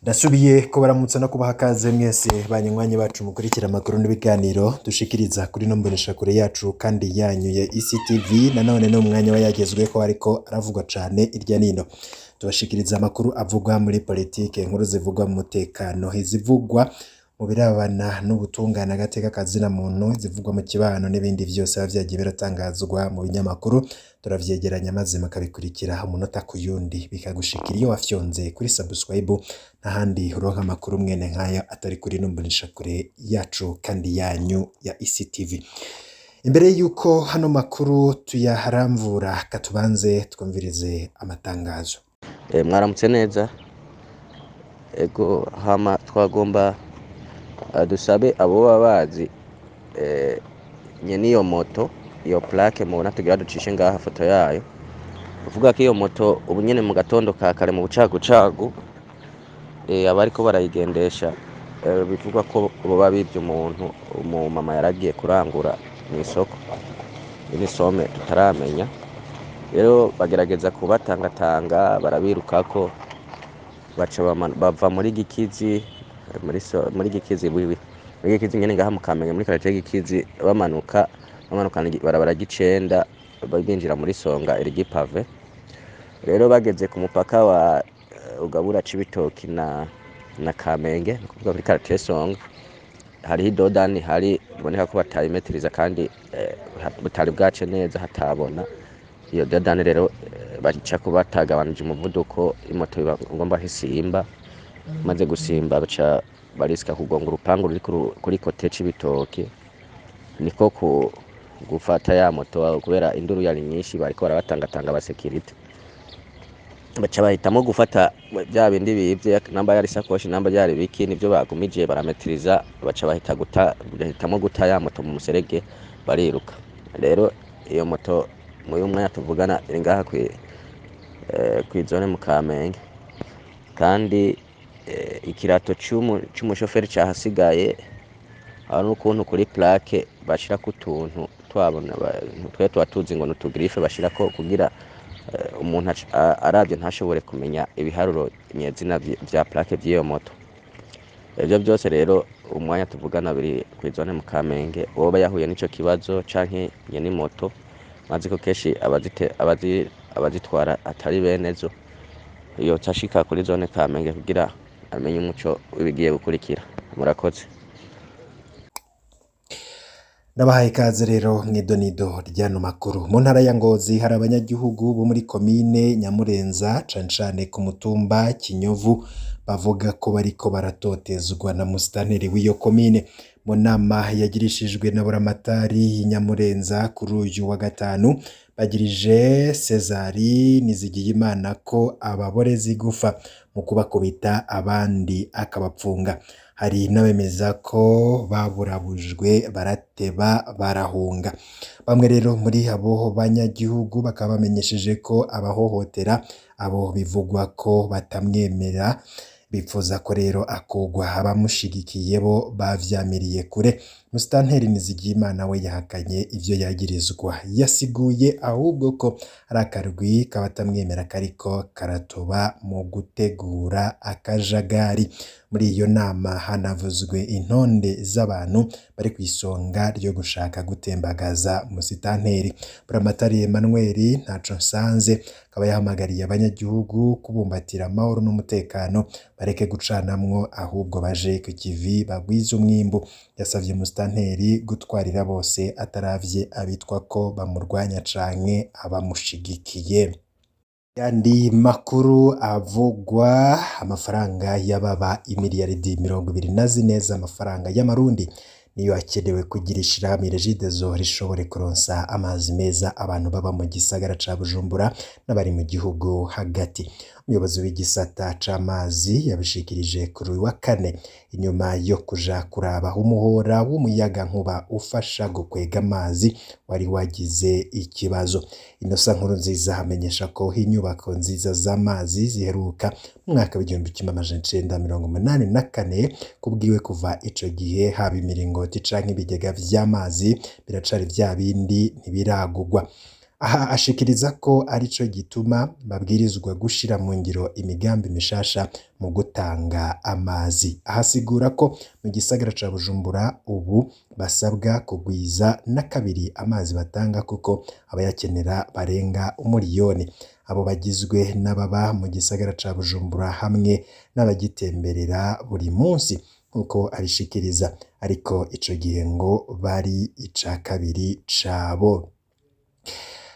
Nasubiye kubaramutsa no kubaha kaze mwese banywanyi bacu mukurikira amakuru n'ibiganiro dushikiriza kuri no mboneshakure yacu kandi yanyu ya ICTV. Nanone no mwanya wayagezweko ariko aravugwa cane irya nino. Tubashikiriza amakuru avugwa muri politike, inkuru zivugwa mu mutekano, izivugwa mu birabana n'ubutungane agateka kazina muntu, zivugwa mu kibano n'ibindi vyose bavyagiye biratangazwa mu binyamakuru. Turavyegeranya maze makabikurikira umunota ku yundi bikagushikira iyo wafyonze kuri subscribe n'ahandi uronka amakuru mwene nkaya atari kuri numboneshakure yacu kandi yanyu ya ICTV. Imbere yuko hano makuru tuyaharamvura katubanze twumvirize amatangazo. Mwaramutse neza. Ego hama twagomba dusabe abo babazi nyene iyo moto iyo plaque mubona tugira ducishe ngaha foto yayo, uvuga ko iyo moto ubu nyene mu gatondo ka kare mu bucagucagu abariko barayigendesha bivugwa ko boba bivye umuntu umu mama yaragiye kurangura mu isoko inisome tutaramenya. Rero bagerageza kubatangatanga barabirukako baca bava muri Gikizi muri Gikizi muri Gikizi nyene ngaha mu Kamenge muri quartier Gikizi bamanukana barabara gicenda binjira muri Songa Erigipave. Rero bageze ku mupaka wa ugabura Cibitoki na Kamenge kuvuga muri quartier Songa hari idodani hari biboneka ko batayimetiriza kandi butari bwace neza hatabona iyo dodani. Rero baca kubatagabanije umuvuduko imoto ngomba hisimba, maze gusimba baca bariska kugonga urupangu ruri kuri kote Cibitoki, niko gufata ya moto kubera induru yari nyinshi bariko barabatangatanga aba security. Baca bahitamo gufata bya bindi bivye namba yari sakoshi namba yari biki nivyo bagumije barametiriza, baca bahitamo guta ya moto mu muserege bariruka. Rero iyo moto mu mwanya tuvugana iri ngaha kw'izone mu Kamenge, kandi ikirato c'umushoferi cahasigaye hari n'ukuntu kuri plaque bashira kutuntu twabona twe twatuzi ngo n'utugrife bashirako kugira umuntu aravye ntashobore kumenya ibiharuro nyezina vya plaque vy'iyo moto. Ivyo byose rero umwanya tuvugana biri kw'izone mu Kamenge, woba yahuye n'ico kibazo canke nyene moto maze ko keshi abazitwara atari benezo iyo tashika kuri zone Kamenge kugira amenye umuco wibigiye gukurikira. Murakoze. Nabahaye ikaze rero mw'idonido ryano makuru. Mu ntara ya Ngozi hari abanyagihugu bo muri komine Nyamurenza cane ku mutumba Kinyovu bavuga ko bariko baratotezwa na musitanteri w'iyo komine. Mu nama yagirishijwe na buramatari Nyamurenza kuri uyu wa gatanu, bagirije Cesari Nizigiyimana ko ababorezi gufa mu kubakubita abandi akabapfunga. Hari n'abemeza ko baburabujwe barateba barahunga. Bamwe rero muri abo banyagihugu bakaba bamenyesheje ko abahohotera abo bivugwa ko batamwemera, bipfuza ko rero akogwa abamushigikiye bo bavyamiriye kure. Musitanteri Nizigiyimana we yahakanye ivyo yagirizwa, yasiguye ahubwo ko ari akarwi kabatamwemera kariko karatoba mu gutegura akajagari. Muri iyo nama hanavuzwe intonde z'abantu bari kw'isonga ryo gushaka gutembagaza musitanteri. Buramatari Emmanuel Ntaconsanze akaba yahamagariye abanyagihugu kubumbatira amahoro n'umutekano, bareke gucanamwo ahubwo baje ku kivi bagwiza umwimbu. Yasavye musitanteri gutwarira bose ataravye abitwa ko bamurwanya canke abamushigikiye. Yandi makuru avugwa, amafaranga y'ababa imiliyaridi 24 z'amafaranga y'amarundi niyo akenewe kugira ishirahamwe Regideso rishobore kuronsa amazi meza abantu baba mu gisagara ca Bujumbura n'abari mu gihugu hagati. Umuyobozi w'igisata c'amazi yabishikirije kuri uyu wa kane inyuma yo kuja kuraba umuhora w'umuyaga nkuba ufasha gukwega amazi wari wagize ikibazo. Innocent Nkurunziza hamenyesha ko inyubako nziza z'amazi ziheruka mu mwaka w'1984 kubwiwe kuva ico gihe haba imiringoti canke ibigega vy'amazi biracari vya bindi ntibiragugwa. aha ashikiriza ko arico gituma babwirizwa gushira mu ngiro imigambi mishasha mu gutanga amazi. Ahasigura ko mu gisagara ca Bujumbura ubu basabwa kugwiza na kabiri amazi batanga kuko abayakenera barenga umuriyoni. Abo bagizwe n'ababa mu gisagara ca Bujumbura hamwe n'abagitemberera buri munsi nkuko abishikiriza, ariko ico gihe ngo bari ica kabiri cabo.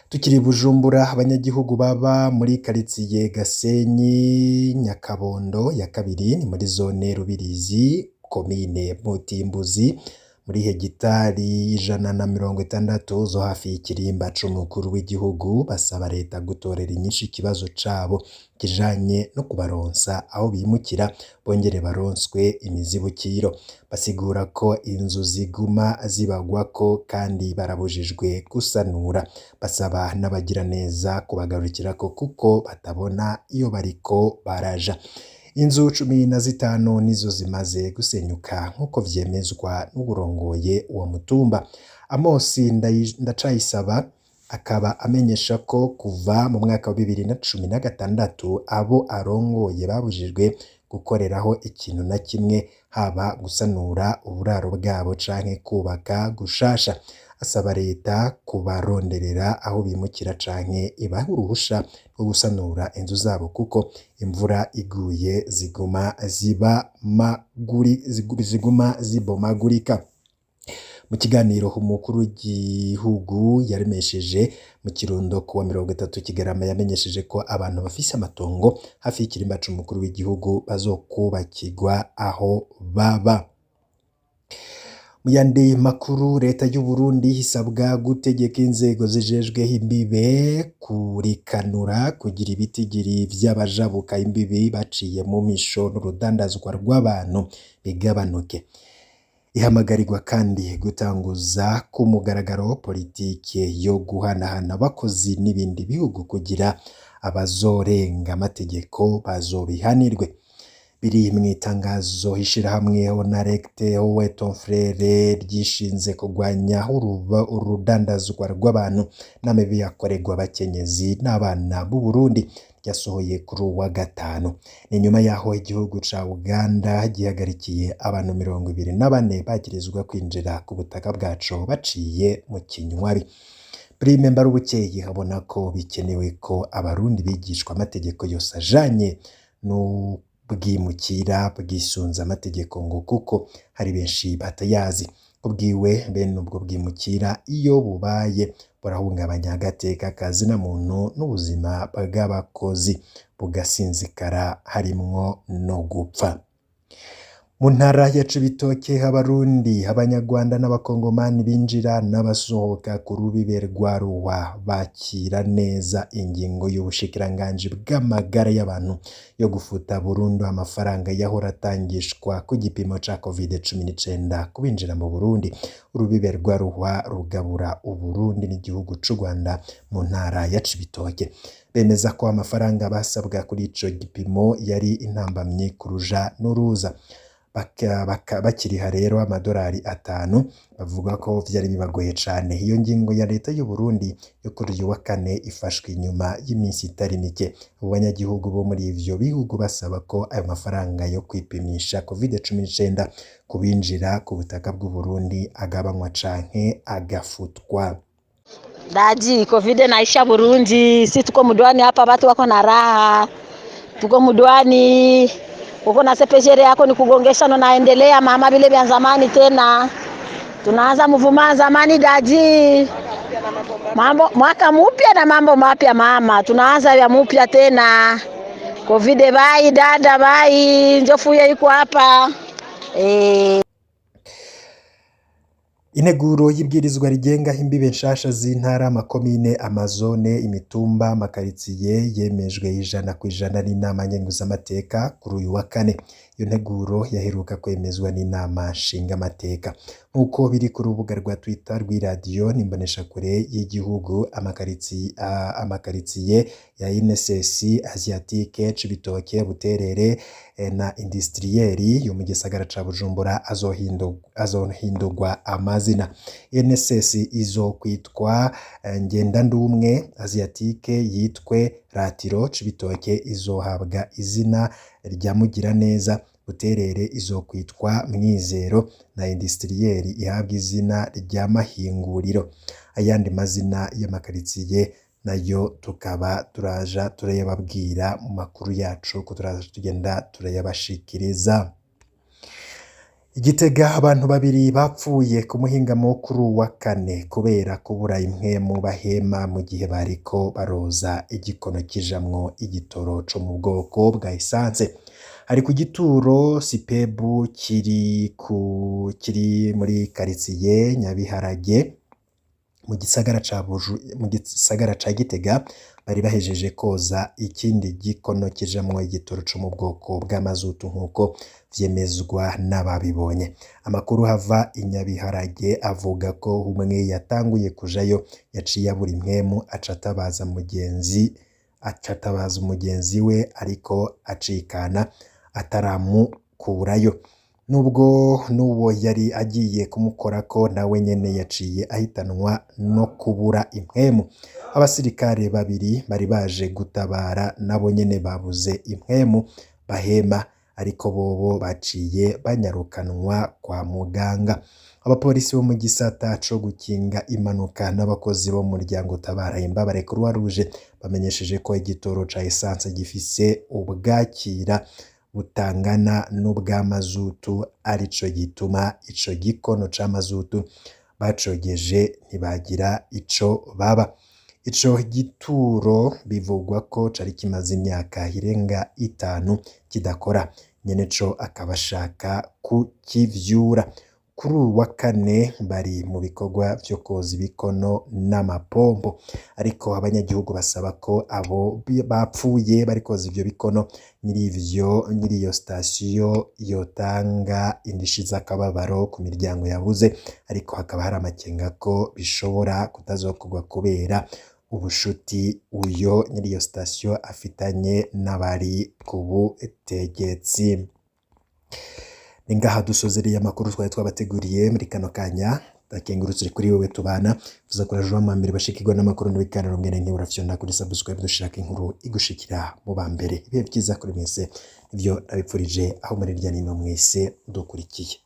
Tukiri Bujumbura, abanyagihugu baba muri karitsiye Gasenyi Nyakabondo ya kabiri ni muri zone Rubirizi komine Mutimbuzi muri hegitari 160 zo hafi y'ikirimba c'umukuru w'igihugu basaba leta gutorera inyishu ikibazo cabo kijanye no kubaronsa aho bimukira bongere baronswe imizibukiro. Basigura ko inzu ziguma zibagwako kandi barabujijwe gusanura. Basaba n'abagira neza kubagarukirako kuko batabona iyo bariko baraja. Inzu 15 nizo zimaze gusenyuka nkuko vyemezwa n'uburongoye uwo mutumba. Amosi Ndacayisaba akaba amenyesha ko kuva mu mwaka wa 2016 abo arongoye babujijwe gukoreraho ikintu na kimwe, haba gusanura uburaro bwabo canke kubaka gushasha. Asaba leta kubaronderera aho bimukira canke ibaha uruhusha rwo gusanura inzu zabo kuko imvura iguye ziguma zibomagurika. Mu kiganiro umukuru w'igihugu yaremesheje mu Kirundo kuwa 30 Kigarama yamenyesheje ko abantu bafise amatongo hafi y'ikirimba c'umukuru w'igihugu bazokubakirwa aho baba. Mu yandi makuru, leta y'u Burundi hisabwa gutegeka inzego zijejwe imbibe kurikanura kugira ibitigiri vy'abajabuka imbibi baciye mu misho n'urudandazwa rw'abantu bigabanuke. Ihamagarirwa kandi gutanguza ku mugaragaro politike yo guhanahana abakozi n'ibindi bihugu kugira abazorenga amategeko bazobihanirwe. Biri mw'itangazo ishirahamwe Onarecte Owe ton frere ryishinze kugwanya urudandazwa rw'abantu n'amabi yakorerwa abakenyezi n'abana b'u Burundi ryasohoye kuri wa gatanu. Ni nyuma yaho igihugu ca Uganda gihagarikiye abantu 24 bagirizwa kwinjira ku butaka bwaco baciye mu kinywabi. Prime Mbarubukeye habona ko bikenewe ko abarundi bigishwa amategeko yose ajanye no bwimukira bwisunza amategeko ngo kuko hari benshi batayazi. Kubwiwe bene ubwo bwimukira iyo bubaye burahungabanya agateka kazina muntu n'ubuzima bw'abakozi bugasinzikara harimwo no gupfa. Mu ntara ya Cibitoke Abarundi, Abanyarwanda n'Abakongomani binjira n'abasohoka ku rubibe rwa Ruhwa bakira neza ingingo y'ubushikiranganji bw'amagara y'abantu yo gufuta burundu amafaranga yahora atangishwa ku gipimo ca COVID-19 kubinjira mu Burundi. Urubibe rwa Ruhwa rugabura Uburundi n'igihugu c'u Rwanda mu ntara ya Cibitoke. Bemeza ko amafaranga basabwa kuri ico gipimo yari intambamye kuruja n'uruza. Bakiriha rero amadolari 5 bavuga ko vyari bibagoye cane. Iyo ngingo ya leta y'u Burundi yo kuri uyu wa kane ifashwe inyuma y'iminsi itari mike. Abanyagihugu bo muri ivyo bihugu basaba ko ayo mafaranga yo kwipimisha COVID-19 kubinjira ku butaka bw'u Burundi agabanywa canke agafutwa. Daji COVID naisha Burundi, si tuko mudwani hapa, watu wako na raha. Tuko mudwani uko na sepejere yako ni kugongesha no naendelea mama vile vya zamani tena. Tunaanza mvuma zamani daji. Mambo mwaka mpya na mambo mapya mama. Tunaanza ya mpya tena. COVID bai dada bai njofuye iko hapa. Integuro y'ibwirizwa rigenga imbibe nshasha z'intara, amakomine, amazone, imitumba, amakaritsiye yemejwe 100% n'inama nkenguzamateka kuri uyu wa kane. iyo nteguro yaheruka kwemezwa n'inama nshingamateka nk'uko biri ku rubuga rwa Twitter rw'iradiyo n'imboneshakure y'igihugu amakaritsiye ya INSS Asiatique Cibitoke Buterere na Industriel yo mu gisagara ca Bujumbura azohindurwa amazina. INSS izokwitwa Ngendandumwe Asiatique yitwe Ratiro Cibitoke izohabwa izina rya Mugiraneza, Buterere izokwitwa Mwizero na Industriel ihabwa izina rya Mahinguriro. Ayandi mazina y'amakaritsiye nayo tukaba turaja turayababwira mu makuru yacu ko turaza tugenda turayabashikiriza. Igitega abantu babiri bapfuye ku muhingamo kuri wa kane kubera kubura impwemu bahema mu gihe bariko baroza igikono kijamwo igitoro co mu bwoko bwa essence. Hari ku gituro Sipebu kiri muri karitsiye Nyabiharage mu gisagara ca Gitega bari bahejeje koza ikindi gikono kijamwo igitoro co mu bwoko bw'amazutu nk'uko vyemezwa n'ababibonye. Amakuru hava Inyabiharage avuga ko umwe yatanguye kujayo yaciye abura impwemu acatabaza umugenzi we ariko acikana ataramukurayo. Nubwo n'uwo yari agiye kumukorako nawe nyene yaciye ahitanwa no kubura impwemu. Abasirikare babiri bari baje gutabara nabo nyene babuze impwemu bahema ariko bobo baciye banyarukanwa kwa muganga. Abapolisi bo mu gisata co gukinga impanuka n'abakozi bo mu muryango utabara imbabare Croix Rouge bamenyesheje ko igitoro ca essence gifise ubwakira butangana n'ubw'amazutu arico gituma ico gikono c'amazutu bacogeje ntibagira ico baba. Ico gituro bivugwa ko cari kimaze imyaka irenga 5 kidakora, nyeneco akabashaka kukivyura. Kuri wa kane bari mu bikorwa vyo koza ibikono n'amapombo, ariko abanyagihugu basaba ko abo bapfuye bari koza ivyo bikono nyiri iyo sitasiyo yotanga indishi z'akababaro ku miryango yabuze, ariko hakaba hari amakenga ko bishobora kutazokorwa kubera ubushuti uyo nyiri iyo sitasiyo afitanye n'abari ku butegetsi. Ni ngaha dusozereye amakuru twari twabateguriye muri kano kanya. Ndakengurutse kuri wewe tubana tuza kurajwa mu mbere bashikirwa n'amakuru n'ibiganiro mwene nkibura fyona kuri subscribe dushaka inkuru igushikira mu bambere. Ibihe byiza kuri mwese ivyo nabipfurije aho muri rya nino mwese dukurikiye.